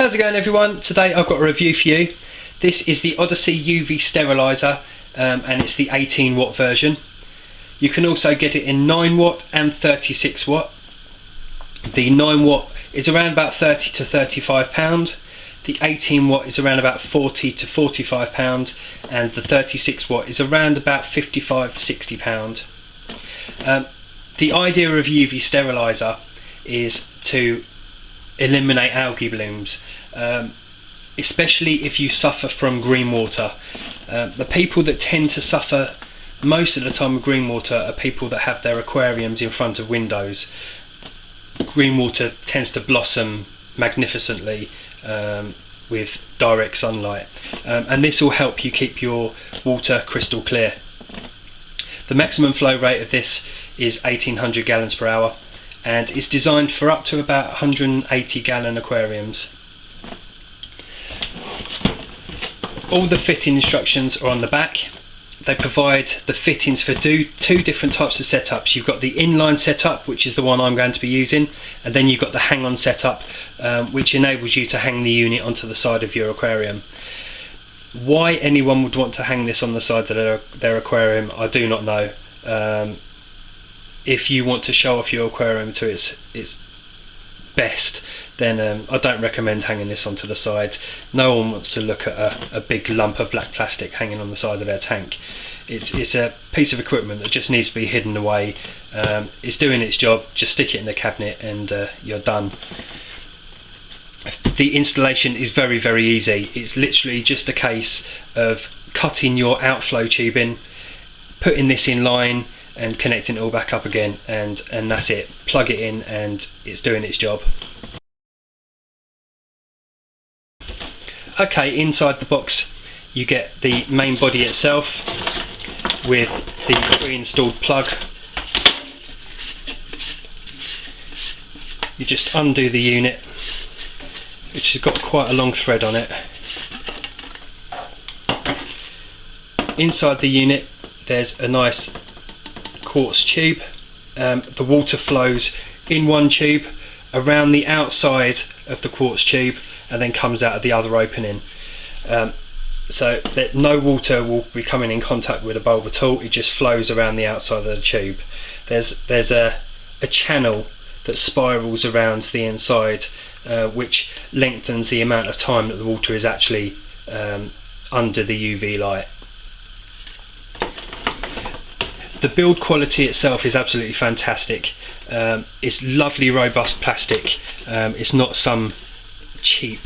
How's it going everyone? Today I've got a review for you. This is the Odyssey UV Sterilizer and it's the 18W version. You can also get it in 9W and 36W. The 9W is around about £30 to £35. The 18W is around about £40 to £45 and the 36W is around about £55 to £60. The idea of UV Sterilizer is to eliminate algae blooms, especially if you suffer from green water. The people that tend to suffer most of the time with green water are people that have their aquariums in front of windows. Green water tends to blossom magnificently with direct sunlight, and this will help you keep your water crystal clear. The maximum flow rate of this is 1800 gallons per hour and it's designed for up to about 180 gallon aquariums. All the fitting instructions are on the back. They provide the fittings for two different types of setups. You've got the inline setup, which is the one I'm going to be using, and then you've got the hang-on setup, which enables you to hang the unit onto the side of your aquarium. Why anyone would want to hang this on the side of their aquarium, I do not know. If you want to show off your aquarium to its best, then I don't recommend hanging this onto the side. No one wants to look at a big lump of black plastic hanging on the side of their tank. It's a piece of equipment that just needs to be hidden away. It's doing its job, just stick it in the cabinet and you're done. The installation is very, very easy. It's literally just a case of cutting your outflow tubing, putting this in line and connecting it all back up again, and that's it. Plug it in and it's doing its job. Okay, inside the box you get the main body itself with the pre-installed plug. You just undo the unit, which has got quite a long thread on it. Inside the unit there's a nice quartz tube. The water flows in one tube around the outside of the quartz tube and then comes out of the other opening, so that no water will be coming in contact with the bulb at all. It just flows around the outside of the tube. There's a channel that spirals around the inside, which lengthens the amount of time that the water is actually under the UV light. The build quality itself is absolutely fantastic. It's lovely robust plastic. It's not some cheap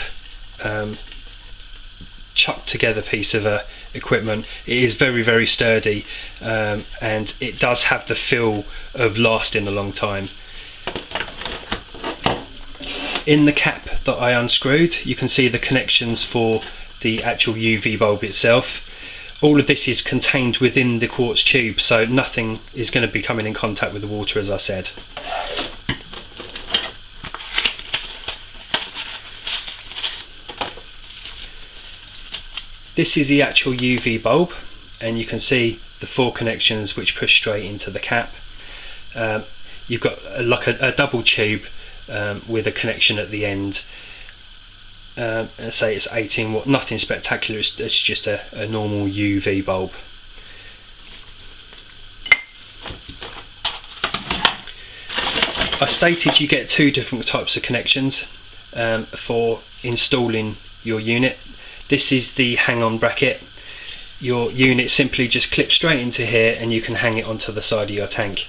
chucked together piece of equipment. It is very, very sturdy, and it does have the feel of lasting a long time. In the cap that I unscrewed, you can see the connections for the actual UV bulb itself. All of this is contained within the quartz tube, so nothing is going to be coming in contact with the water, as I said. This is the actual UV bulb, and you can see the 4 connections which push straight into the cap. You've got like a double tube with a connection at the end. Say it's 18W, nothing spectacular, it's just a normal UV bulb. I stated you get 2 different types of connections for installing your unit. This is the hang-on bracket. Your unit simply just clips straight into here and you can hang it onto the side of your tank.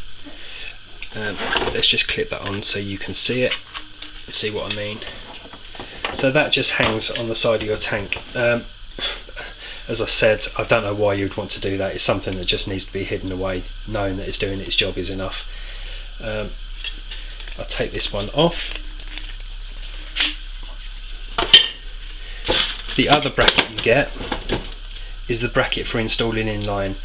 Let's just clip that on so you can see it, see what I mean. So that just hangs on the side of your tank. As I said, I don't know why you'd want to do that. It's something that just needs to be hidden away. Knowing that it's doing its job is enough. I'll take this one off. The other bracket you get is the bracket for installing inline.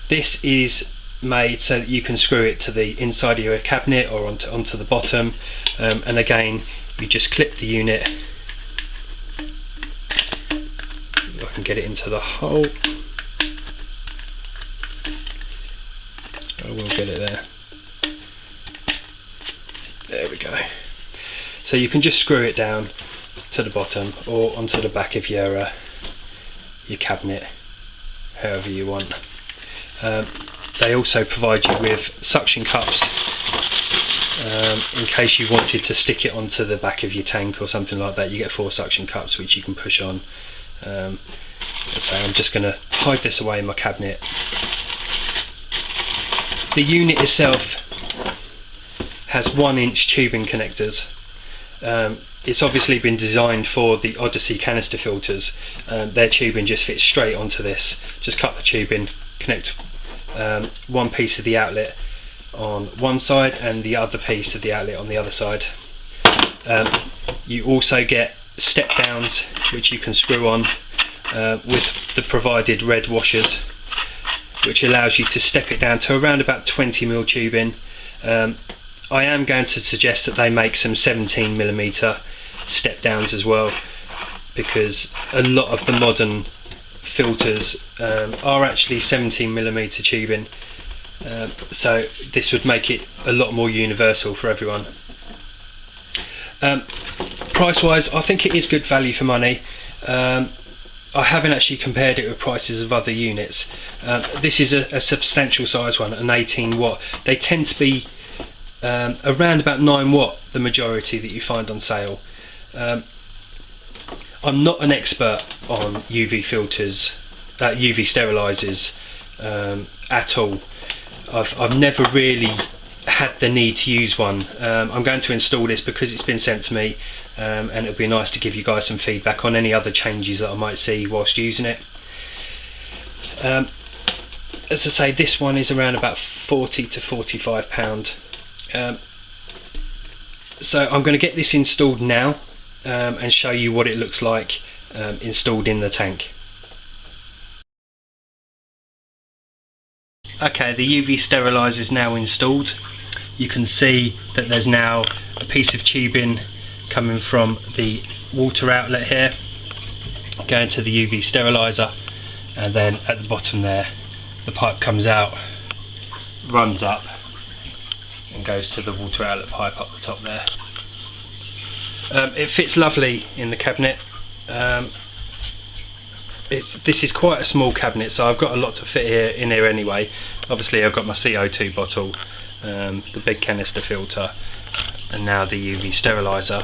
This is made so that you can screw it to the inside of your cabinet or onto the bottom, and again you just clip the unit. I can get it into the hole. I will get it there. There we go. So you can just screw it down to the bottom or onto the back of your cabinet, however you want. They also provide you with suction cups in case you wanted to stick it onto the back of your tank or something like that. You get 4 suction cups which you can push on. So I'm just going to hide this away in my cabinet. The unit itself has 1-inch tubing connectors. It's obviously been designed for the Odyssey canister filters. Their tubing just fits straight onto this. Just cut the tubing, connect one piece of the outlet on one side and the other piece of the outlet on the other side. You also get step downs which you can screw on with the provided red washers, which allows you to step it down to around about 20mm tubing. I am going to suggest that they make some 17mm step downs as well, because a lot of the modern filters are actually 17mm tubing, so this would make it a lot more universal for everyone. Price wise, I think it is good value for money. I haven't actually compared it with prices of other units. This is a substantial size one, an 18W. They tend to be around about 9W, the majority that you find on sale. I'm not an expert on UV filters, UV sterilizers at all. I've never really had the need to use one. I'm going to install this because it's been sent to me, and it'll be nice to give you guys some feedback on any other changes that I might see whilst using it. As I say, this one is around about £40 to £45. So I'm going to get this installed now and show you what it looks like installed in the tank. Okay, the UV sterilizer is now installed. You can see that there's now a piece of tubing coming from the water outlet here, going to the UV sterilizer, and then at the bottom there the pipe comes out, runs up and goes to the water outlet pipe up the top there. It fits lovely in the cabinet. This is quite a small cabinet, so I've got a lot to fit in here anyway. Obviously I've got my CO2 bottle, the big canister filter, and now the UV sterilizer,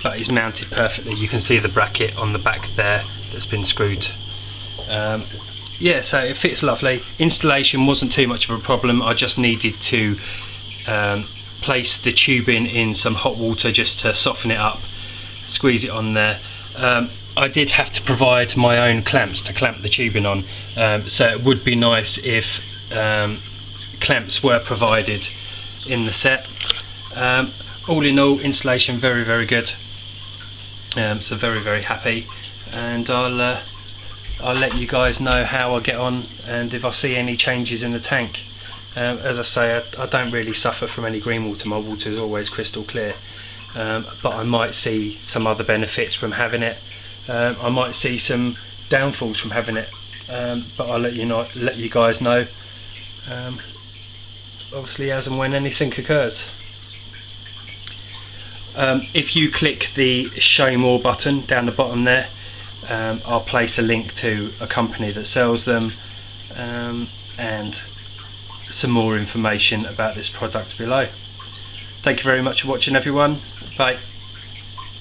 but it's mounted perfectly. You can see the bracket on the back there that's been screwed. Yeah, so it fits lovely. Installation wasn't too much of a problem. I just needed to place the tubing in some hot water just to soften it up, squeeze it on there. I did have to provide my own clamps to clamp the tubing on, so it would be nice if clamps were provided in the set. All in all, installation very, very good. So very happy, and I'll let you guys know how I get on and if I see any changes in the tank. As I say, I don't really suffer from any green water. My water is always crystal clear, but I might see some other benefits from having it. I might see some downfalls from having it, but I'll let you guys know, obviously, as and when anything occurs. If you click the show more button down the bottom there, I'll place a link to a company that sells them, and some more information about this product below. Thank you very much for watching, everyone. Bye.